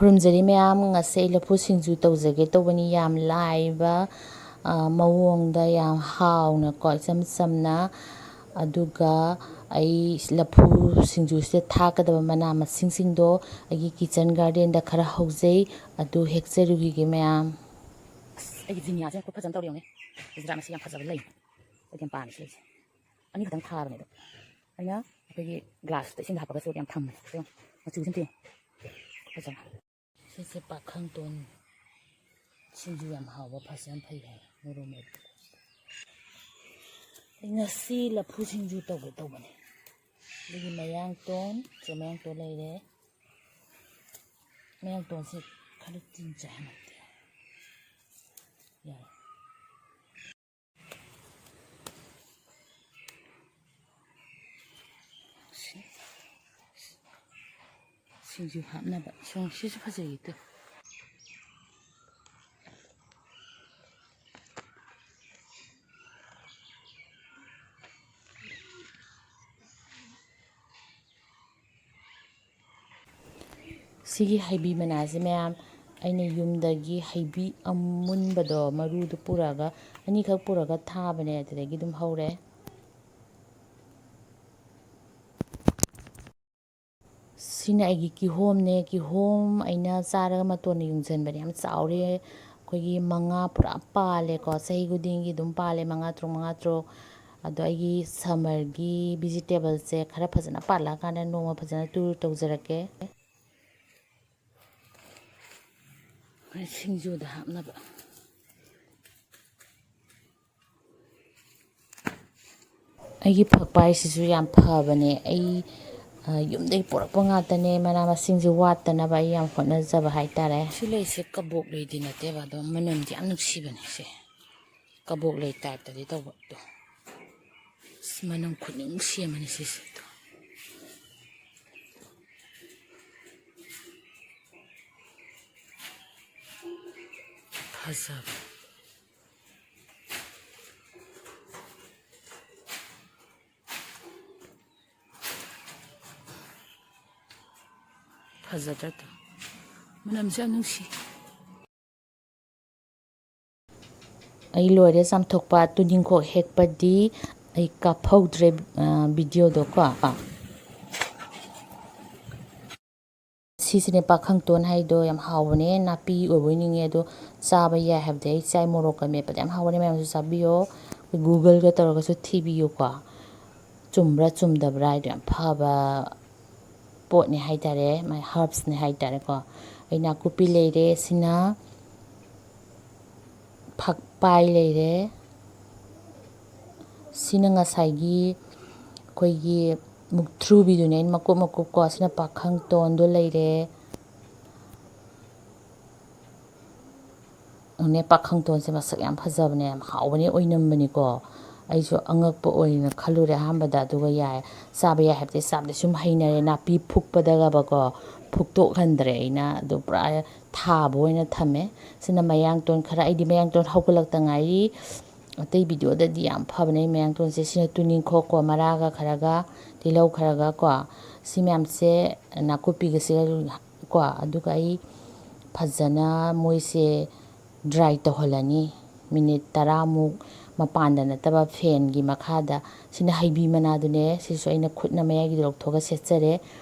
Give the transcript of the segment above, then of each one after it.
ꯈꯨꯔꯨꯝꯖꯔꯤ ꯃꯌꯥꯝ ꯉꯁꯤ ꯑꯩ ꯂꯐꯨ ꯁꯤꯡꯖꯨ ꯇꯧꯖꯒꯦ ꯇꯧꯕꯅꯤ ꯌꯥꯝ ꯂꯥꯏꯕ ꯃꯑꯣꯡꯗ ꯌꯥꯝ ꯍꯥꯎꯅꯀꯣ ꯏꯆꯝ ꯆꯝꯅ ꯑꯗꯨꯒ ꯑꯩ ꯂꯐꯨ ꯁꯤꯡꯖꯨꯁꯤꯗ ꯊꯥꯛꯀꯗꯕ ꯃꯅꯥ ꯃꯁꯤꯡꯁꯤꯡꯗꯣ ꯑꯩꯒꯤ ꯀꯤꯆꯟ ꯒꯥꯔꯗꯦꯟꯗ ꯈꯔ ꯍꯧꯖꯩ ꯑꯗꯨ ꯍꯦꯛꯆꯔꯨꯈꯤꯒꯦ ꯃꯌꯥꯝ ꯑꯩꯒꯤ ꯖꯤꯅꯤꯌꯥꯁꯦ ꯈꯨꯠ ꯐꯖꯅ ꯇꯧꯔꯦ ꯌꯦꯡꯉꯨꯅꯦ ꯍꯧꯖꯤꯛꯀꯥꯟ ꯃꯁꯤ ꯌꯥꯝ ꯐꯖꯕ ꯂꯩ ꯑꯩꯗꯤ ꯌꯥꯝ ꯄꯥꯝꯃꯦ ꯁꯤꯁꯦ ꯑꯅꯤꯈꯛꯇꯪ ꯊꯥꯕꯅꯦ ꯑꯗꯣ ꯑꯩꯅ ꯑꯩꯈꯣꯏꯒꯤ ꯒ꯭ꯂꯥꯁꯇ ꯏꯁꯤꯡ ꯍꯥꯞꯄꯒꯁꯨ ꯌꯥꯝ ꯊꯝꯃꯦ ꯃꯆꯨꯁꯤꯡ ꯊꯦꯡ ꯐꯖꯅ ꯁꯤꯁꯦ ꯄꯥꯈꯪꯇꯣꯟ ꯁꯤꯡꯖꯨ ꯌꯥꯝ ꯍꯥꯎꯕ ꯐꯁ ꯌꯥꯝ ꯐꯩ ꯍꯥꯏ ꯃꯣꯔꯣꯛ ꯃꯦꯠꯄ ꯑꯩ ꯉꯁꯤ ꯂꯐꯨ ꯁꯤꯡꯖꯨ ꯇꯧꯒꯦ ꯇꯧꯕꯅꯦ ꯑꯗꯒꯤ ꯃꯌꯥꯡꯇꯣꯟ ꯁꯦ ꯃꯌꯥꯡꯇꯣꯟ ꯂꯩꯔꯦ ꯃꯌꯥꯡꯇꯣꯟꯁꯦ ꯈꯔ ꯇꯤꯟ ꯆꯥꯍꯟꯅꯛꯇꯦ ꯌꯥꯔꯦ ꯁꯤꯡꯖꯨ ꯍꯥꯞꯅꯕ ꯁꯤꯁꯨ ꯐꯖꯩ ꯇꯨ ꯁꯤꯒꯤ ꯍꯩꯕꯤ ꯃꯅꯥꯁꯦ ꯃꯌꯥꯝ ꯑꯩꯅ ꯌꯨꯝꯗꯒꯤ ꯍꯩꯕꯤ ꯑꯃꯨꯟꯕꯗꯣ ꯃꯔꯨꯗꯣ ꯄꯨꯔꯛꯑꯒ ꯑꯅꯤꯈꯛ ꯄꯨꯔꯒ ꯊꯥꯕꯅꯦ ꯑꯗꯨꯗꯒꯤ ꯑꯗꯨꯝ ꯍꯧꯔꯦ ꯁꯤꯅ ꯑꯩꯒꯤ ꯀꯤꯍꯣꯝꯅꯦ ꯀꯤꯍꯣꯝ ꯑꯩꯅ ꯆꯥꯔꯒ ꯃꯇꯣꯟꯅ ꯌꯨꯡꯁꯤꯟꯕꯅꯦ ꯌꯥꯝ ꯆꯥꯎꯔꯦ ꯑꯩꯈꯣꯏꯒꯤ 5 ꯄꯨꯔꯥ ꯄꯥꯜꯂꯦꯀꯣ ꯆꯍꯤ ꯈꯨꯗꯤꯡꯒꯤ ꯑꯗꯨꯝ ꯄꯥꯜꯂꯦ 5 ꯇꯔꯨꯛ ꯑꯗꯣ ꯑꯩꯒꯤ ꯁꯝꯃꯔꯒꯤ ꯚꯤꯖꯤꯇꯦꯕꯜꯁꯦ ꯈꯔ ꯐꯖꯅ ꯄꯥꯜꯂꯛꯑꯀꯥꯟꯗ ꯅꯣꯡꯃ ꯐꯖꯅ ꯇꯨꯔ ꯇꯧꯖꯔꯛꯀꯦ ꯁꯤꯡꯖꯨꯗ ꯍꯥꯞꯅꯕ ꯑꯩꯒꯤ ꯐꯛꯄꯥꯏꯁꯤꯁꯨ ꯌꯥꯝ ꯐꯕꯅꯦ ꯑꯩ ꯌꯨꯝꯗꯒꯤ ꯄꯨꯔꯛꯄ ꯉꯥꯛꯇꯅꯦ ꯃꯅꯥ ꯃꯁꯤꯡꯁꯦ ꯋꯥꯠꯇꯅꯕ ꯑꯩ ꯌꯥꯝ ꯍꯣꯠꯅꯖꯕ ꯍꯥꯏꯇꯥꯔꯦ ꯁꯤ ꯂꯩꯁꯦ ꯀꯕꯣꯛ ꯂꯩꯗꯤ ꯅꯠꯇꯦꯕ ꯑꯗꯣ ꯃꯅꯝꯗꯤ ꯌꯥꯝ ꯅꯨꯡꯁꯤꯕꯅꯦ ꯁꯦ ꯀꯕꯣꯛ ꯂꯩ ꯇꯥꯏꯞꯇꯗꯤ ꯇꯧꯕ ꯑꯗꯣ ꯃꯅꯝ ꯈꯨꯅꯨꯡꯁꯤ ꯑꯃꯅꯤ ꯁꯤꯁꯦ ꯐꯖꯕ ꯐꯖꯗ꯭ꯔꯥ ꯃꯅꯝꯁꯨ ꯌꯥꯝ ꯅꯨꯡꯁꯤ ꯑꯩ ꯂꯣꯏꯔꯦ ꯆꯥꯝꯊꯣꯛꯄ ꯇꯨꯅꯤꯡꯈꯣꯛ ꯍꯦꯛꯄꯗꯤ ꯑꯩ ꯀꯥꯞꯍꯧꯗ꯭ꯔꯦ ꯚꯤꯗꯤꯑꯣꯗꯣꯀꯣ ꯁꯤꯁꯤꯅꯦ ꯄꯥꯈꯪꯇꯣꯟ ꯍꯥꯏꯗꯣ ꯌꯥꯝ ꯍꯥꯎꯕꯅꯦ ꯅꯥꯄꯤ ꯑꯣꯏꯕꯣꯏ ꯅꯤꯡꯉꯦ ꯑꯗꯣ ꯆꯥꯕ ꯌꯥꯏ ꯍꯥꯏꯕꯗꯤ ꯑꯩ ꯆꯥꯏ ꯃꯣꯔꯣꯛꯀ ꯃꯦꯠꯄꯗ ꯌꯥꯝ ꯍꯥꯎꯕꯅꯦ ꯃꯌꯥꯝꯁꯨ ꯆꯥꯕꯤꯌꯣ ꯒꯨꯒꯜꯒ ꯇꯧꯔꯒꯁꯨ ꯊꯤꯕꯤꯌꯨꯀꯣ ꯆꯨꯝꯕ꯭ꯔꯥ ꯆꯨꯝꯗꯕ꯭ꯔꯥ ꯍꯥꯏꯗꯣ ꯌꯥꯝ ꯐꯕ ꯄꯣꯠꯅꯦ ꯍꯥꯏꯇꯥꯔꯦ ꯃꯥꯏ ꯍꯥꯔꯕꯁꯅꯦ ꯍꯥꯏꯇꯥꯔꯦꯀꯣ ꯑꯩ ꯅꯥꯀꯨꯞꯄꯤ ꯂꯩꯔꯦ ꯁꯤꯅ ꯐꯛꯄꯥꯏ ꯂꯩꯔꯦ ꯁꯤꯅ ꯉꯁꯥꯏꯒꯤ ꯑꯩꯈꯣꯏꯒꯤ ꯃꯨꯛꯊ꯭ꯔꯨꯕꯤꯗꯨꯅꯦ ꯑꯩꯅ ꯃꯀꯨꯞ ꯃꯀꯨꯞꯀꯣ ꯁꯤꯅ ꯄꯥꯈꯪꯇꯣꯟꯗꯣ ꯂꯩꯔꯦ ꯄꯥꯈꯪꯇꯣꯟꯁꯦ ꯃꯁꯛ ꯌꯥꯝ ꯐꯖꯕꯅꯦ ꯌꯥꯝ ꯍꯥꯎꯕꯅꯦ ꯑꯣꯏꯅꯝꯕꯅꯤꯀꯣ ꯑꯩꯁꯨ ꯑꯉꯛꯄ ꯑꯣꯏꯅ ꯈꯜꯂꯨꯔꯦ ꯑꯍꯥꯟꯕꯗ ꯑꯗꯨꯒ ꯌꯥꯏ ꯆꯥꯕ ꯌꯥꯏ ꯍꯥꯏꯕꯗꯤ ꯆꯥꯕꯗꯤ ꯁꯨꯝ ꯍꯩꯅꯔꯦ ꯅꯥꯄꯤ ꯐꯨꯛꯄꯗꯒꯕꯀꯣ ꯐꯨꯛꯇꯣꯛꯍꯟꯗ꯭ꯔꯦ ꯑꯩꯅ ꯑꯗꯨ ꯄꯨꯔꯥ ꯊꯥꯕ ꯑꯣꯏꯅ ꯊꯝꯃꯦ ꯁꯤꯅ ꯃꯌꯥꯡꯇꯣꯟ ꯈꯔ ꯑꯩꯗꯤ ꯃꯌꯥꯡꯇꯣꯟ ꯍꯧꯒꯠꯂꯛꯇ ꯉꯥꯏꯔꯤ ꯑꯇꯩ ꯚꯤꯗꯤꯑꯣꯗꯗꯤ ꯌꯥꯝ ꯐꯕꯅꯦ ꯃꯌꯥꯡꯇꯣꯟꯁꯦ ꯁꯤꯅ ꯇꯨꯅꯤꯡꯈꯣꯛꯀꯣ ꯃꯔꯥꯒ ꯈꯔꯒ ꯇꯤꯜꯍꯧ ꯈꯔꯒ ꯀꯣ ꯁꯤ ꯃꯌꯥꯝꯁꯦ ꯅꯥꯀꯨꯞꯄꯤꯒꯁꯤꯒ ꯀꯣ ꯑꯗꯨꯒ ꯑꯩ ꯐꯖꯅ ꯃꯣꯏꯁꯦ ꯗ꯭ꯔꯥꯏ ꯇꯧꯍꯜꯂꯅꯤ ꯃꯤꯅꯤꯠ 10ꯃꯨꯛ ꯃꯄꯥꯟꯗ ꯅꯠꯇꯕ ꯐꯦꯟꯒꯤ ꯃꯈꯥꯗ ꯁꯤꯅ ꯍꯩꯕꯤ ꯃꯅꯥꯗꯨꯅꯦ ꯁꯤꯁꯨ ꯑꯩꯅ ꯈꯨꯠꯅ ꯃꯌꯥꯏꯒꯤꯗꯣ ꯂꯧꯊꯣꯛꯑꯒ ꯁꯦꯠꯆꯔꯦ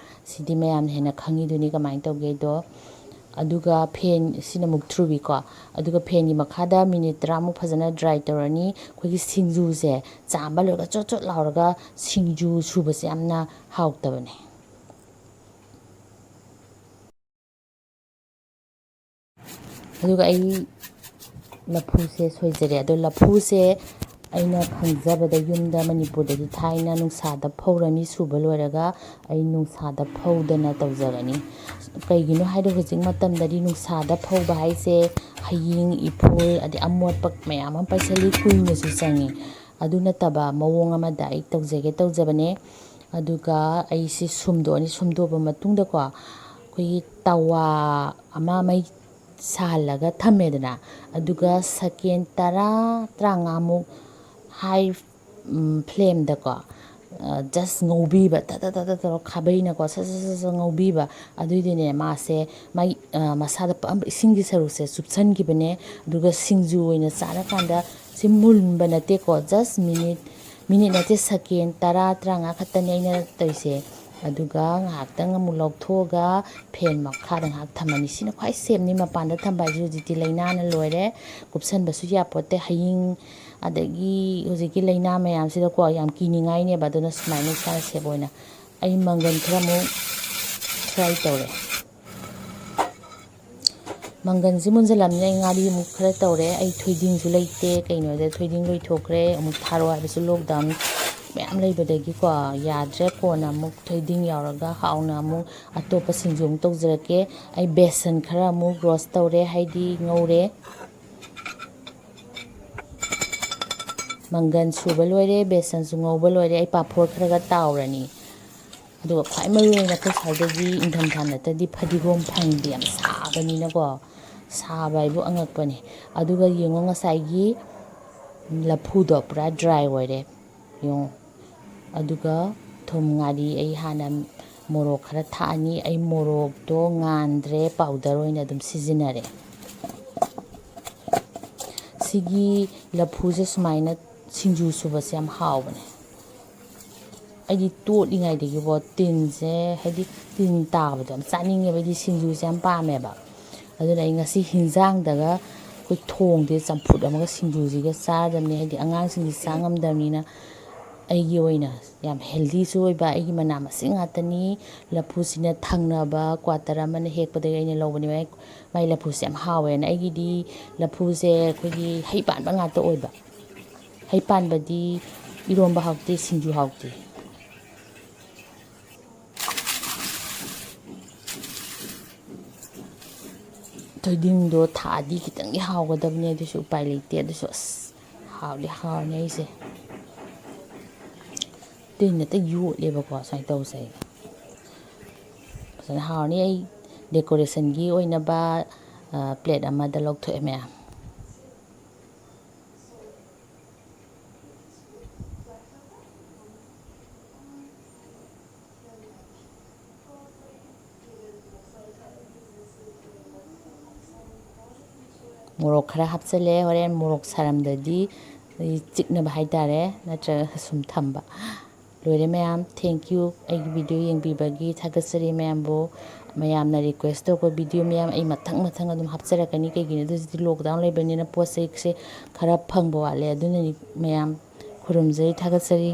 ꯁꯤꯗꯤ ꯃꯌꯥꯝꯅ ꯍꯦꯟꯅ ꯈꯪꯉꯤꯗꯨꯅꯤ ꯀꯃꯥꯏꯅ ꯇꯧꯒꯦꯗꯣ ꯑꯗꯨꯒ ꯐꯦꯟ ꯁꯤꯅ ꯃꯨꯛꯊ꯭ꯔꯨꯕꯤꯀꯣ ꯑꯗꯨꯒ ꯐꯦꯟꯒꯤ ꯃꯈꯥꯗ ꯃꯤꯅꯤꯠ 10ꯃꯨꯛ ꯐꯖꯅ ꯗ꯭ꯔꯥꯏ ꯇꯧꯔꯅꯤ ꯑꯩꯈꯣꯏꯒꯤ ꯁꯤꯡꯖꯨꯁꯦ ꯆꯥꯝꯕ ꯂꯣꯏꯔꯒ ꯆꯣꯠ ꯆꯣꯠ ꯂꯥꯎꯔꯒ ꯁꯤꯡꯖꯨ ꯁꯨꯕꯁꯦ ꯌꯥꯝꯅ ꯍꯥꯎꯇꯕꯅꯦ ꯑꯗꯨꯒ ꯑꯩ ꯂꯐꯨꯁꯦ ꯁꯣꯏꯖꯔꯦ ꯑꯗꯣ ꯂꯐꯨꯁꯦ ꯑꯩꯅ ꯈꯪꯖꯕꯗ ꯌꯨꯝꯗ ꯃꯅꯤꯄꯨꯔꯗꯗꯤ ꯊꯥꯏꯅ ꯅꯨꯡꯁꯥꯗ ꯐꯧꯔꯅꯤ ꯁꯨꯕ ꯂꯣꯏꯔꯒ ꯑꯩ ꯅꯨꯡꯁꯥꯗ ꯐꯧꯗꯅ ꯇꯧꯖꯒꯅꯤ ꯀꯩꯒꯤꯅꯣ ꯍꯥꯏꯗꯣ ꯍꯧꯖꯤꯛ ꯃꯇꯝꯗꯗꯤ ꯅꯨꯡꯁꯥꯗ ꯐꯧꯕ ꯍꯥꯏꯁꯦ ꯍꯌꯤꯡ ꯏꯐꯨꯜ ꯑꯗꯩ ꯑꯃꯣꯠꯄ ꯃꯌꯥꯝ ꯑꯃ ꯄꯩꯁꯜꯂꯤ ꯀꯨꯏꯅꯁꯨ ꯆꯪꯉꯤ ꯑꯗꯨ ꯅꯠꯇꯕ ꯃꯑꯣꯡ ꯑꯃꯗ ꯑꯩ ꯇꯧꯖꯒꯦ ꯇꯧꯖꯕꯅꯦ ꯑꯗꯨꯒ ꯑꯩꯁꯤ ꯁꯨꯝꯗꯣꯛꯑꯅꯤ ꯁꯨꯝꯗꯣꯛꯑꯕ ꯃꯇꯨꯡꯗꯀꯣ ꯑꯩꯈꯣꯏꯒꯤ ꯇꯋꯥ ꯑꯃ ꯃꯩ ꯁꯥꯍꯜꯂꯒ ꯊꯝꯃꯦꯗꯅ ꯑꯗꯨꯒ ꯁꯦꯀꯦꯟ 10-15ꯃꯨꯛ ꯍꯥꯏ ꯐ꯭ꯂꯦꯝꯗꯀꯣ ꯖꯁ ꯉꯧꯕꯤꯕ ꯇꯇ ꯇꯧꯔ ꯈꯥꯕꯩꯅꯀꯣ ꯁꯠ ꯁꯠ ꯁꯠ ꯉꯧꯕꯤꯕ ꯑꯗꯨꯏꯗꯤꯅꯦ ꯃꯥꯁꯦ ꯃꯥꯒꯤ ꯃꯁꯥꯗ ꯄꯛꯑꯝꯕ ꯏꯁꯤꯡꯒꯤ ꯁꯔꯨꯛꯁꯦ ꯆꯨꯞꯁꯟꯈꯤꯕꯅꯦ ꯑꯗꯨꯒ ꯁꯤꯡꯖꯨ ꯑꯣꯏꯅ ꯆꯥꯔꯀꯥꯟꯗ ꯁꯤ ꯃꯨꯟꯕ ꯅꯠꯇꯦꯀꯣ ꯖꯁ ꯃꯤꯅꯤꯠ ꯅꯠꯇꯦ ꯁꯦꯀꯦꯟ 10-15 ꯈꯛꯇꯅꯦ ꯑꯩꯅ ꯇꯧꯔꯤꯁꯦ ꯑꯗꯨꯒ ꯉꯥꯏꯍꯥꯛꯇꯪ ꯑꯃꯨꯛ ꯂꯧꯊꯣꯛꯑꯒ ꯐꯦꯟ ꯃꯈꯥꯗ ꯉꯥꯏꯍꯥꯛ ꯊꯝꯃꯅꯤ ꯁꯤꯅ ꯈ꯭ꯋꯥꯏ ꯁꯦꯞꯅꯤ ꯃꯄꯥꯟꯗ ꯊꯝꯕ ꯍꯥꯏꯁꯦ ꯍꯧꯖꯤꯛꯇꯤ ꯂꯥꯏꯅꯥꯅ ꯂꯣꯏꯔꯦ ꯀꯨꯞꯁꯟꯕꯁꯨ ꯌꯥꯄꯣꯠꯇꯦ ꯍꯌꯤꯡ ꯑꯗꯒꯤ ꯍꯧꯖꯤꯛꯀꯤ ꯂꯥꯏꯅꯥ ꯃꯌꯥꯝꯁꯤꯗꯀꯣ ꯌꯥꯝ ꯀꯤꯅꯤꯡꯉꯥꯏꯅꯦꯕ ꯑꯗꯨꯅ ꯁꯨꯃꯥꯏꯅ ꯏꯁꯥꯅ ꯁꯦꯞ ꯑꯣꯏꯅ ꯑꯩ ꯃꯪꯒꯟ ꯈꯔ ꯑꯃꯨꯛ ꯐ꯭ꯔꯥꯏ ꯇꯧꯔꯦ ꯃꯪꯒꯟꯁꯤ ꯃꯨꯟꯖꯜꯂꯝꯅꯤꯅ ꯑꯩ ꯉꯥꯔꯤ ꯑꯃꯨꯛ ꯈꯔ ꯇꯧꯔꯦ ꯑꯩ ꯊꯣꯏꯗꯤꯡꯁꯨ ꯂꯩꯇꯦ ꯀꯩꯅꯣꯗ ꯊꯣꯏꯗꯤꯡ ꯂꯣꯏꯊꯣꯛꯈ꯭ꯔꯦ ꯑꯃꯨꯛ ꯊꯥꯔꯛꯑꯣ ꯍꯥꯏꯕꯁꯨ ꯂꯣꯛꯗꯥꯎꯟ ꯃꯌꯥꯝ ꯂꯩꯕꯗꯒꯤꯀꯣ ꯌꯥꯗ꯭ꯔꯦ ꯀꯣꯟꯅ ꯑꯃꯨꯛ ꯊꯣꯏꯗꯤꯡ ꯌꯥꯎꯔꯒ ꯍꯥꯎꯅ ꯑꯃꯨꯛ ꯑꯇꯣꯞꯄ ꯁꯤꯡꯖꯨ ꯑꯃꯨꯛ ꯇꯧꯖꯔꯛꯀꯦ ꯑꯩ ꯕꯦꯁꯟ ꯈꯔ ꯑꯃꯨꯛ ꯔꯣꯁ ꯇꯧꯔꯦ ꯍꯥꯏꯗꯤ ꯉꯧꯔꯦ ꯃꯪꯒꯟ ꯁꯨꯕ ꯂꯣꯏꯔꯦ ꯕꯦꯁꯟꯁꯨ ꯉꯧꯕ ꯂꯣꯏꯔꯦ ꯑꯩ ꯄꯥꯐꯣꯔ ꯈꯔꯒ ꯇꯥꯎꯔꯅꯤ ꯑꯗꯨꯒ ꯈ꯭ꯋꯥꯏ ꯃꯔꯨ ꯑꯣꯏꯅ ꯑꯩꯈꯣꯏ ꯁ꯭ꯋꯥꯏꯗꯗꯤ ꯏꯪꯊꯝꯊꯥ ꯅꯠꯇ꯭ꯔꯗꯤ ꯐꯗꯤꯒꯣꯝ ꯐꯪꯗꯦ ꯌꯥꯝ ꯁꯥꯕꯅꯤꯅꯀꯣ ꯁꯥꯕ ꯍꯥꯏꯕꯨ ꯑꯉꯛꯄꯅꯦ ꯑꯗꯨꯒ ꯌꯦꯡꯉꯣ ꯉꯁꯥꯏꯒꯤ ꯂꯐꯨꯗꯣ ꯄꯨꯔꯥ ꯗ꯭ꯔꯥꯏ ꯑꯣꯏꯔꯦ ꯌꯦꯡꯉꯣ ꯑꯗꯨꯒ ꯊꯨꯝ ꯉꯥꯔꯤ ꯑꯩ ꯍꯥꯟꯅ ꯃꯣꯔꯣꯛ ꯈꯔ ꯊꯥꯛꯑꯅꯤ ꯑꯩ ꯃꯣꯔꯣꯛꯇꯣ ꯉꯥꯟꯗ꯭ꯔꯦ ꯄꯥꯎꯗꯔ ꯑꯣꯏꯅ ꯑꯗꯨꯝ ꯁꯤꯖꯤꯟꯅꯔꯦ ꯁꯤꯒꯤ ꯂꯐꯨꯁꯦ ꯁꯨꯃꯥꯏꯅ ꯁꯤꯡꯖꯨ ꯁꯨꯕꯁꯦ ꯌꯥꯝ ꯍꯥꯎꯕꯅꯦ ꯑꯩꯗꯤ ꯇꯣꯠꯂꯤꯉꯩꯗꯒꯤꯀꯣ ꯇꯤꯟꯁꯦ ꯍꯥꯏꯗꯤ ꯇꯤꯟ ꯇꯥꯕꯗꯣ ꯌꯥꯝ ꯆꯥꯅꯤꯡꯉꯦꯕ ꯑꯩꯗꯤ ꯁꯤꯡꯖꯨꯁꯦ ꯌꯥꯝ ꯄꯥꯝꯃꯦꯕ ꯑꯗꯨꯅ ꯑꯩ ꯉꯁꯤ ꯍꯤꯟꯖꯥꯡꯗꯒ ꯑꯩꯈꯣꯏ ꯊꯣꯡꯗꯦ ꯆꯝꯐꯨꯠ ꯑꯃꯒ ꯁꯤꯡꯖꯨꯁꯤꯒ ꯆꯥꯔꯗꯕꯅꯤ ꯍꯥꯏꯗꯤ ꯑꯉꯥꯡꯁꯤꯡꯗꯤ ꯆꯥ ꯉꯝꯗꯕꯅꯤꯅ ꯑꯩꯒꯤ ꯑꯣꯏꯅ ꯌꯥꯝ ꯍꯦꯜꯗꯤꯁꯨ ꯑꯣꯏꯕ ꯑꯩꯒꯤ ꯃꯅꯥ ꯃꯁꯤꯡ ꯉꯥꯛꯇꯅꯤ ꯂꯐꯨꯁꯤꯅ ꯊꯪꯅꯕ ꯀ꯭ꯋꯥꯇꯔ ꯑꯃꯅ ꯍꯦꯛꯄꯗꯒꯤ ꯑꯩꯅ ꯂꯧꯕꯅꯤ ꯃꯥꯏ ꯂꯐꯨꯁꯦ ꯌꯥꯝ ꯍꯥꯎꯋꯦꯅ ꯑꯩꯒꯤꯗꯤ ꯂꯐꯨꯁꯦ ꯑꯩꯈꯣꯏꯒꯤ ꯍꯩ ꯄꯥꯟꯕ ꯉꯥꯛꯇ ꯑꯣꯏꯕ ꯍꯩ ꯄꯥꯟꯕꯗꯤ ꯏꯔꯣꯝꯕ ꯍꯥꯎꯇꯦ ꯁꯤꯡꯖꯨ ꯍꯥꯎꯇꯦ ꯊꯣꯏꯗꯤꯡꯗꯣ ꯊꯥꯛꯑꯗꯤ ꯈꯤꯇꯪꯗꯤ ꯍꯥꯎꯒꯗꯕꯅꯦ ꯑꯗꯨꯁꯨ ꯎꯄꯥꯏ ꯂꯩꯇꯦ ꯑꯗꯨꯁꯨ ꯑꯁ ꯍꯥꯎꯗꯤ ꯍꯥꯎꯔꯅꯤ ꯑꯩꯁꯦ ꯇꯤꯟ ꯍꯦꯛꯇ ꯌꯣꯠꯂꯦꯕꯀꯣ ꯁꯨꯃꯥꯏꯅ ꯇꯧꯁꯦ ꯐꯖꯅ ꯍꯥꯎꯔꯅꯤ ꯑꯩ ꯗꯦꯀꯣꯔꯦꯁꯟꯒꯤ ꯑꯣꯏꯅꯕ ꯄ꯭ꯂꯦꯠ ꯑꯃꯗ ꯂꯧꯊꯣꯛꯑꯦ ꯃꯌꯥꯝ ꯃꯣꯔꯣꯛ ꯈꯔ ꯍꯥꯞꯆꯤꯜꯂꯦ ꯍꯣꯔꯦꯟ ꯃꯣꯔꯣꯛ ꯁꯥꯔꯝꯗꯗꯤ ꯆꯤꯛꯅꯕ ꯍꯥꯏꯇꯥꯔꯦ ꯅꯠꯇ꯭ꯔꯒ ꯁꯨꯝ ꯊꯝꯕ ꯂꯣꯏꯔꯦ ꯃꯌꯥꯝ ꯊꯦꯡꯀ꯭ꯌꯨ ꯑꯩꯒꯤ ꯚꯤꯗꯤꯑꯣ ꯌꯦꯡꯕꯤꯕꯒꯤ ꯊꯥꯒꯠꯆꯔꯤ ꯃꯌꯥꯝꯕꯨ ꯃꯌꯥꯝꯅ ꯔꯤꯀ꯭ꯋꯦꯁ ꯇꯧꯔꯛꯄ ꯚꯤꯗꯤꯑꯣ ꯃꯌꯥꯝ ꯑꯩ ꯃꯊꯪ ꯑꯗꯨꯝ ꯍꯥꯞꯆꯔꯛꯀꯅꯤ ꯀꯩꯒꯤꯅꯣ ꯑꯗꯨꯗꯤ ꯂꯣꯛꯗꯥꯎꯟ ꯂꯩꯕꯅꯤꯅ ꯄꯣꯠ ꯆꯩꯁꯦ ꯈꯔ ꯐꯪꯕ ꯋꯥꯠꯂꯦ ꯑꯗꯨꯅꯅꯤ ꯃꯌꯥꯝ ꯈꯨꯔꯨꯝꯖꯔꯤ ꯊꯥꯒꯠꯆꯔꯤ